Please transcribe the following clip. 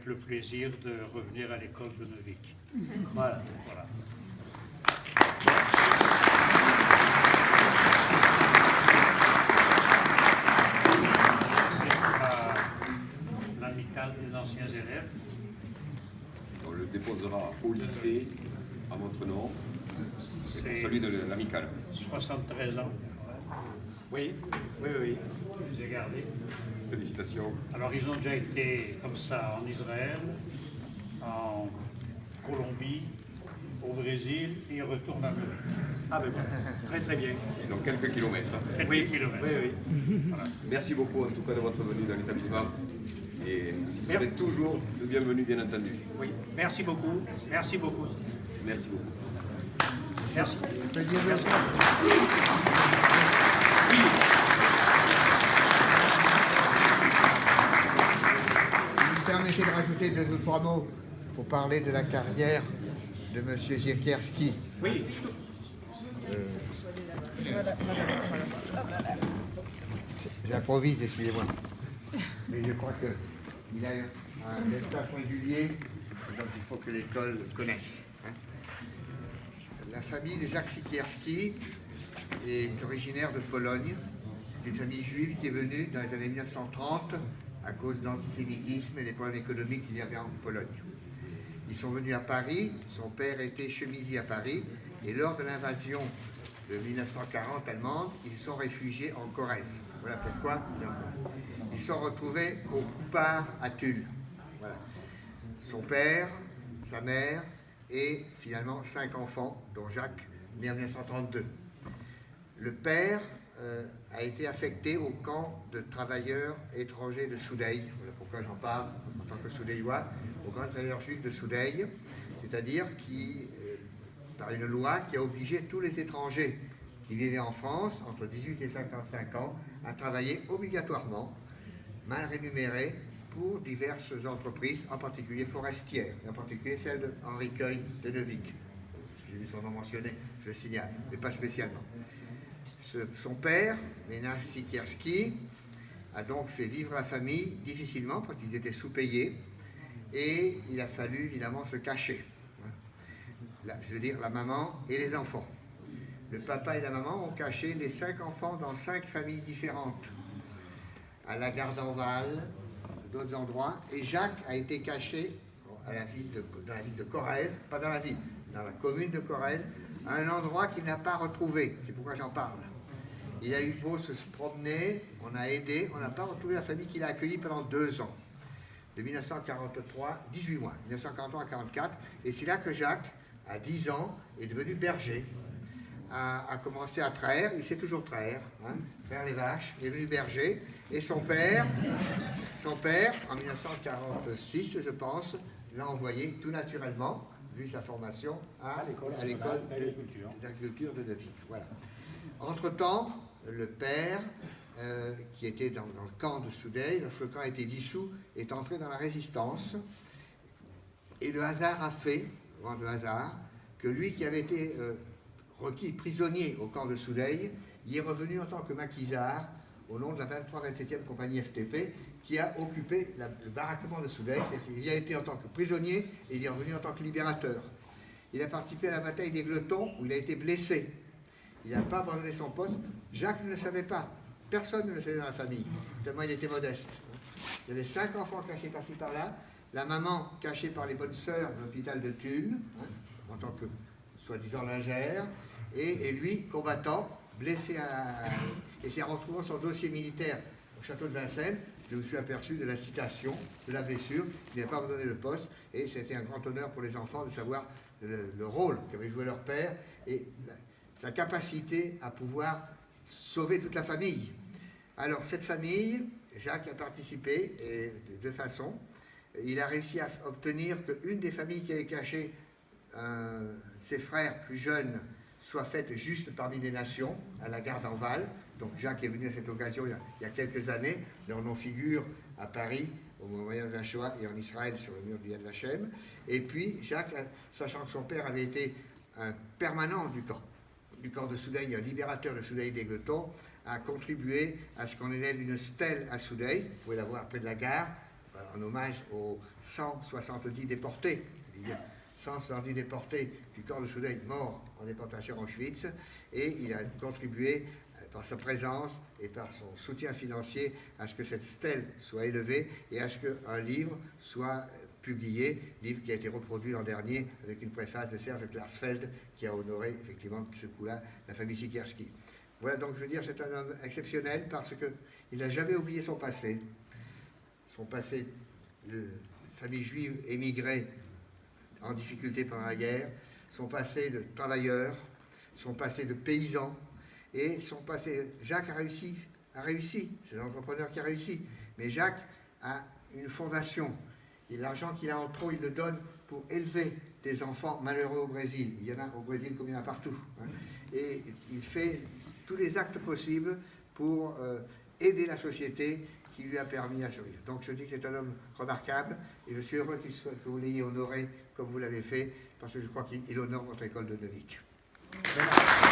avec le plaisir de revenir à l'école de Neuvic. Voilà. L'amicale des anciens élèves. On le déposera au lycée, à votre nom, c'est celui de l'amicale. 73 ans. Oui. Je les ai gardés. Félicitations. Alors, ils ont déjà été comme ça en Israël, en Colombie, au Brésil, et ils retournent à Neuvic. Ah ben bon, très bien. Ils ont quelques kilomètres. Quelques kilomètres. Oui. Voilà. Merci beaucoup en tout cas de votre venue dans l'établissement. Et vous serez toujours le bienvenu, bien entendu. Oui. Merci beaucoup. Merci beaucoup. Merci. Vous me permettez de rajouter 2 ou 3 mots pour parler de la carrière de M. Zierkierski. Oui. J'improvise, excusez-moi. Mais je crois qu'il a un destin singulier, donc il faut que l'école le connaisse. La famille de Jacques Siekierski est originaire de Pologne. C'est une famille juive qui est venue dans les années 1930 à cause de l'antisémitisme et des problèmes économiques qu'il y avait en Pologne. Ils sont venus à Paris, son père était chemisier à Paris, et lors de l'invasion de 1940 allemande, ils sont réfugiés en Corrèze. Voilà pourquoi ils sont retrouvés au Coupard à Tulle. Voilà. Son père, sa mère et finalement 5 enfants, dont Jacques, né en 1932. Le père a été affecté au camp de travailleurs étrangers de Soudeille. Voilà pourquoi j'en parle en tant que Soudéillois, au camp de travailleurs juifs de Soudeille, c'est-à-dire qui, par une loi qui a obligé tous les étrangers qui vivaient en France entre 18 et 55 ans à travailler obligatoirement, mal rémunérés, pour diverses entreprises, en particulier forestières, et en particulier celle d'Henri Queuille de Neuvic. J'ai vu son nom mentionné, je le signale, mais pas spécialement. Son père, Ménage Siekierski, a donc fait vivre la famille difficilement parce qu'ils étaient sous-payés et il a fallu évidemment se cacher. Je veux dire la maman et les enfants. Le papa et la maman ont caché les 5 enfants dans 5 familles différentes, à la Gardanval, d'autres endroits, et Jacques a été caché dans la ville de Corrèze, pas dans la ville, dans la commune de Corrèze, à un endroit qu'il n'a pas retrouvé. C'est pourquoi j'en parle. Il a eu beau se promener, on a aidé, on n'a pas retrouvé la famille qu'il a accueillie pendant 2 ans, de 1943, 18 mois, 1943 à 1944, et c'est là que Jacques, à 10 ans, est devenu berger, a commencé à traire, il sait toujours traire, traire les vaches, il est devenu berger, et son père, en 1946, je pense, l'a envoyé tout naturellement, vu sa formation, à l'école d'agriculture de Neuvic. Voilà. Entre-temps, le père, qui était dans le camp de Soudeille, lorsque le camp a été dissous, est entré dans la résistance. Et le hasard a fait, grand le hasard, que lui qui avait été requis prisonnier au camp de Soudeille, il est revenu en tant que maquisard au nom de la 23-27e compagnie FTP, qui a occupé le baraquement de Soudeille. Il y a été en tant que prisonnier et il est revenu en tant que libérateur. Il a participé à la bataille des Gletons où il a été blessé. Il n'a pas abandonné son poste. Jacques ne le savait pas. Personne ne le savait dans la famille, tellement il était modeste. Il y avait 5 enfants cachés par-ci par-là. La maman cachée par les bonnes sœurs de l'hôpital de Tulle, en tant que soi-disant lingère, et lui, combattant, blessé et s'est retrouvé son dossier militaire au château de Vincennes. Je me suis aperçu de la citation, de la blessure. Il n'a pas abandonné le poste, et c'était un grand honneur pour les enfants de savoir le rôle qu'avait joué leur père et sa capacité à pouvoir sauver toute la famille. Alors, cette famille, Jacques a participé, et de 2 façons. Il a réussi à obtenir qu'une des familles qui avait caché ses frères plus jeunes soit faite juste parmi les nations, à la Gardanval. Donc Jacques est venu à cette occasion il y a quelques années. Leur nom figure à Paris, au moyen de la Shoah, et en Israël, sur le mur du Yad Vashem. Et puis Jacques, sachant que son père avait été un permanent du camp de Soudeille, un libérateur de Soudeille des Gletons, a contribué à ce qu'on élève une stèle à Soudeille. Vous pouvez la voir près de la gare, en hommage aux 170 déportés, 170 déportés du corps de Soudeille morts en déportation à Auschwitz, et il a contribué par sa présence et par son soutien financier à ce que cette stèle soit élevée et à ce qu'un livre soit publié, livre qui a été reproduit l'an dernier avec une préface de Serge Klarsfeld qui a honoré effectivement de ce coup-là la famille Siekierski. Voilà, donc je veux dire, c'est un homme exceptionnel parce qu'il n'a jamais oublié son passé de famille juive émigrée en difficulté pendant la guerre, son passé de travailleur, son passé de paysan, et son passé. Jacques a réussi, c'est un entrepreneur qui a réussi, mais Jacques a une fondation, et l'argent qu'il a en trop, il le donne pour élever des enfants malheureux au Brésil. Il y en a au Brésil comme il y en a partout. Hein. Et il fait tous les actes possibles pour aider la société qui lui a permis à survivre. Donc je dis que c'est un homme remarquable, et je suis heureux que vous l'ayez honoré comme vous l'avez fait, parce que je crois qu'il honore votre école de Neuvic. Merci.